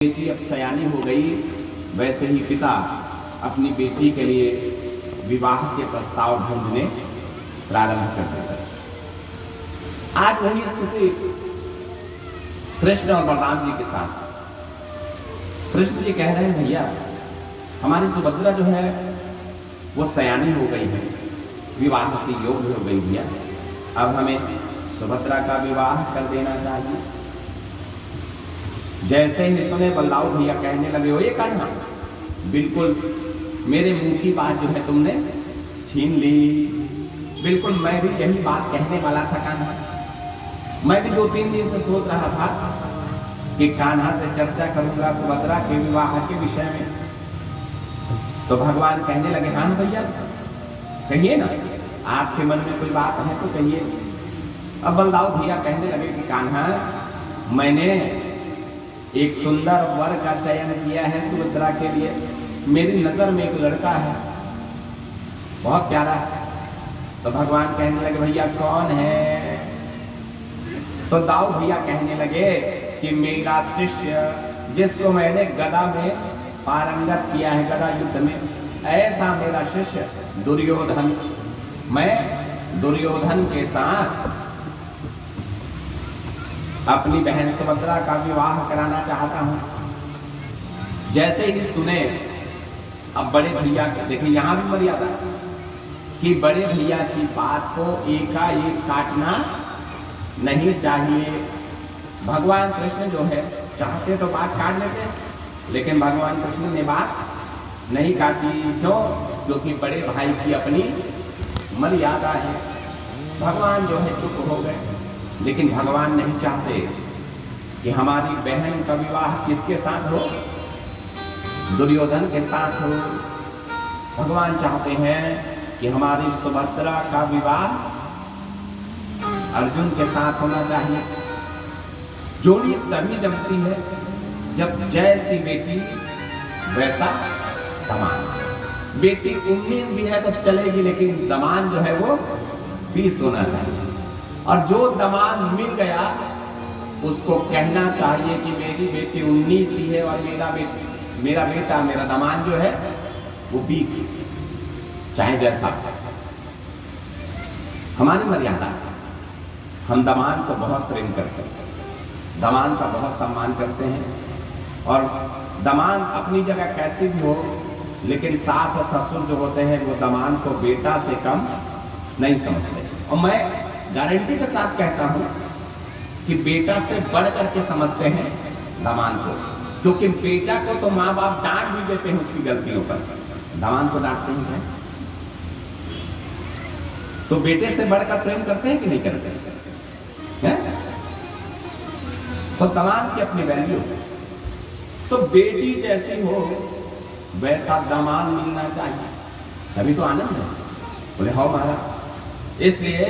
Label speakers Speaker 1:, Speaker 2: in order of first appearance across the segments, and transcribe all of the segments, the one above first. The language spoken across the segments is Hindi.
Speaker 1: बेटी अब सयानी हो गई, वैसे ही पिता अपनी बेटी के लिए विवाह के प्रस्ताव ढूंढने प्रारंभ कर देता है। आज वही स्थिति कृष्ण और बलराम जी के साथ। कृष्ण जी कह रहे हैं, भैया हमारी सुभद्रा जो है वो सयानी हो गई है, विवाह की योग्य हो गई भैया, अब हमें सुभद्रा का विवाह कर देना चाहिए। जैसे ही सुने बलदाऊ भैया कहने लगे, ओ ये कान्हा, बिल्कुल मेरे मुंह की बात जो है तुमने छीन ली। बिल्कुल मैं भी यही बात कहने वाला था कान्हा। मैं भी 2-3 दिन से सोच रहा था कि कान्हा से चर्चा करूंगा सुभद्रा के विवाह के विषय में। तो भगवान कहने लगे, हाँ भैया कहिए ना, आपके मन में कोई बात है तो कहिए। अब बलदाऊ भैया कहने लगे कि कान्हा, मैंने एक सुंदर वर का चयन किया है सुभद्रा के लिए। मेरी नजर में एक लड़का है, बहुत प्यारा है। तो भगवान कहने लगे, भैया कौन है? तो दाऊ भैया कहने लगे कि मेरा शिष्य, जिसको मैंने गदा में पारंगत किया है, गदा युद्ध में, ऐसा मेरा शिष्य दुर्योधन। मैं दुर्योधन के साथ अपनी बहन सुभद्रा का विवाह कराना चाहता हूं। जैसे ही सुने, अब बड़े भैया के देखिए यहां भी मर्यादा कि बड़े भैया की बात को एकाएक काटना नहीं चाहिए। भगवान कृष्ण जो है चाहते तो बात काट लेते, लेकिन भगवान कृष्ण ने बात नहीं काटी। क्यों? क्योंकि बड़े भाई की अपनी मर्यादा है। भगवान जो है चुप हो गए, लेकिन भगवान नहीं चाहते कि हमारी बहन का विवाह किसके साथ हो? दुर्योधन के साथ हो। भगवान चाहते हैं कि हमारी सुभद्रा का विवाह अर्जुन के साथ होना चाहिए। जोड़ी तभी जमती है जब जैसी बेटी वैसा दामाद। बेटी 19 भी है तो चलेगी, लेकिन दामाद जो है वो 20 होना चाहिए। और जो दामाद मिल गया उसको कहना चाहिए कि मेरी बेटी 19 ही है और मेरा बेटा मेरा दामाद जो है वो 20, चाहे जैसा। हमारी मर्यादा है, हम दामाद को बहुत प्रेम करते हैं, दामाद का बहुत सम्मान करते हैं। और दामाद अपनी जगह कैसी भी हो, लेकिन सास और ससुर जो होते हैं वो दामाद को बेटा से कम नहीं समझते। और मैं गारंटी के साथ कहता हूं कि बेटा से बढ़ करके समझते हैं दामाद को, क्योंकि बेटा को तो माँ बाप डांट भी देते हैं उसकी गलतियों पर, दामाद को डांटते ही हैं। तो बेटे से बढ़कर प्रेम करते हैं कि नहीं करते हैं? तो दामाद की अपनी वैल्यू। तो बेटी जैसी हो वैसा दामाद मिलना चाहिए, तभी तो आनंद है। बोले हो महाराज। इसलिए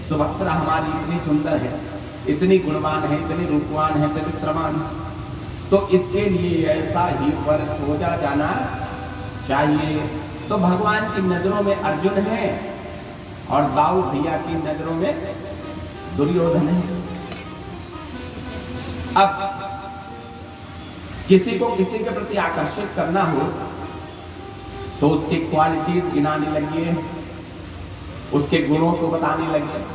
Speaker 1: सुभद्रा हमारी इतनी सुंदर है, इतनी गुणवान है, इतनी रूपवान है, चरित्रवान, तो इसके लिए ऐसा ही वर खोजा जाना चाहिए। तो भगवान की नजरों में अर्जुन है और दाऊ भैया की नजरों में दुर्योधन है। अब किसी को किसी के प्रति आकर्षित करना हो तो उसकी क्वालिटीज गिनाने लगिए, उसके गुणों को बताने लगे,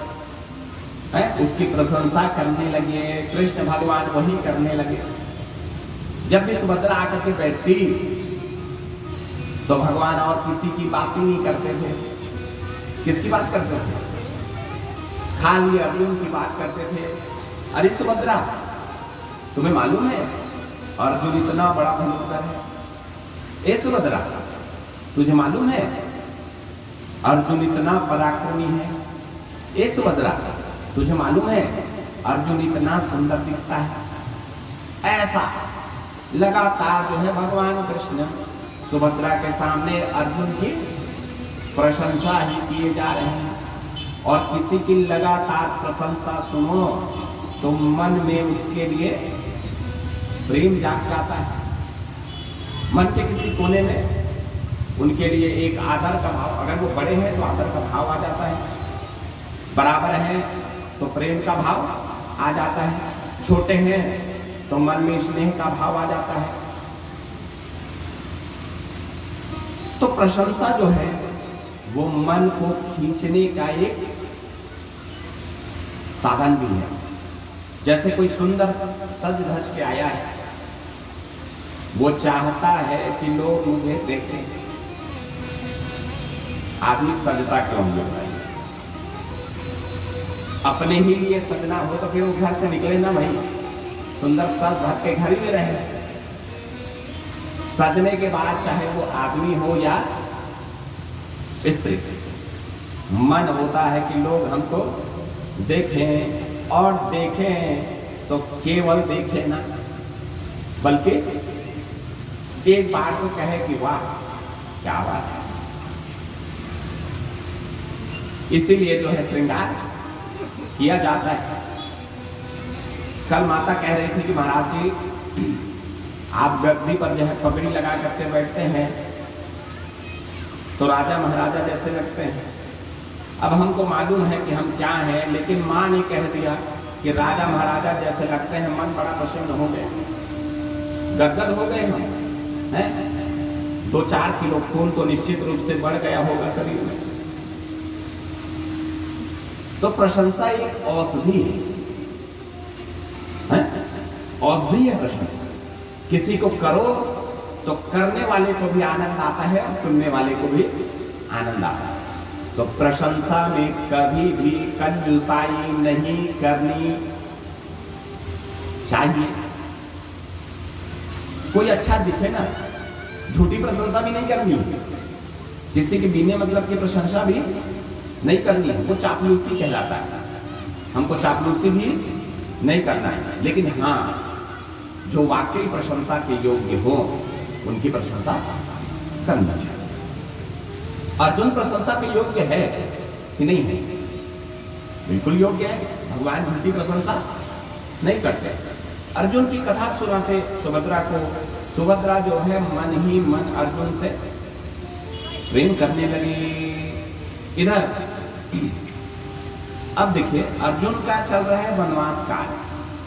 Speaker 1: उसकी प्रशंसा करने लगे। कृष्ण भगवान वही करने लगे। जब भी सुभद्रा आकर के बैठती तो भगवान और किसी की बात ही नहीं करते थे। किसकी बात करते थे? खाली अर्जुन की बात करते थे। अरे सुभद्रा, तुम्हें मालूम है अर्जुन इतना बड़ा धनुर्धर है? ए सुभद्रा, तुझे मालूम है अर्जुन इतना पराक्रमी है? ए सुभद्रा, तुझे मालूम है अर्जुन इतना सुंदर दिखता है? ऐसा लगातार जो है भगवान कृष्ण सुभद्रा के सामने अर्जुन की प्रशंसा ही किए जा रहे हैं। और किसी की लगातार प्रशंसा सुनो तो मन में उसके लिए प्रेम जाग जाता है। मन के किसी कोने में उनके लिए एक आदर का भाव, अगर वो बड़े हैं तो आदर का भाव आ जाता है, बराबर हैं तो प्रेम का भाव आ जाता है, छोटे हैं तो मन में स्नेह का भाव आ जाता है। तो प्रशंसा जो है वो मन को खींचने का एक साधन भी है। जैसे कोई सुंदर सज धज के आया है, वो चाहता है कि लोग मुझे देखें। आदमी सजता क्यों नहीं भाई? अपने ही लिए सजना हो तो फिर वो घर से निकले ना भाई, सुंदर सज धज के घर ही में रहे। सजने के बाद चाहे वो आदमी हो या स्त्री, मन होता है कि लोग हमको देखें, और देखें तो केवल देखें ना, बल्कि एक बार तो कहे कि वाह क्या बात है। इसीलिए जो है श्रृंगार किया जाता है। कल माता कह रही थी कि महाराज जी आप गद्दी पर जो है पगड़ी लगा करके बैठते हैं तो राजा महाराजा जैसे लगते हैं। अब हमको मालूम है कि हम क्या हैं, लेकिन माँ ने कह दिया कि राजा महाराजा जैसे लगते हैं। मन बड़ा प्रसन्न हो गया, गदगद हो गए हम हैं। 2-4 किलो खून तो निश्चित रूप से बढ़ गया होगा शरीर में। तो प्रशंसा एक औषधि है, औषधि है प्रशंसा। किसी को करो तो करने वाले को भी आनंद आता है और सुनने वाले को भी आनंद आता है। तो प्रशंसा में कभी भी कंजूसाई नहीं करनी चाहिए। कोई अच्छा दिखे ना, झूठी प्रशंसा भी नहीं करनी, किसी के बिना मतलब की प्रशंसा भी नहीं करनी है, वो चापलूसी कहलाता है। हमको चापलूसी भी नहीं करना है, लेकिन हाँ जो वाकई प्रशंसा के योग्य हो उनकी प्रशंसा करना चाहिए। अर्जुन प्रशंसा के योग्य है कि नहीं है? बिल्कुल योग्य है। भगवान झूठी प्रशंसा नहीं करते। अर्जुन की कथा सुनाते सुभद्रा को, सुभद्रा जो है मन ही मन अर्जुन से प्रेम करने लगी। इधर अब देखिए अर्जुन का चल रहा है वनवास काल।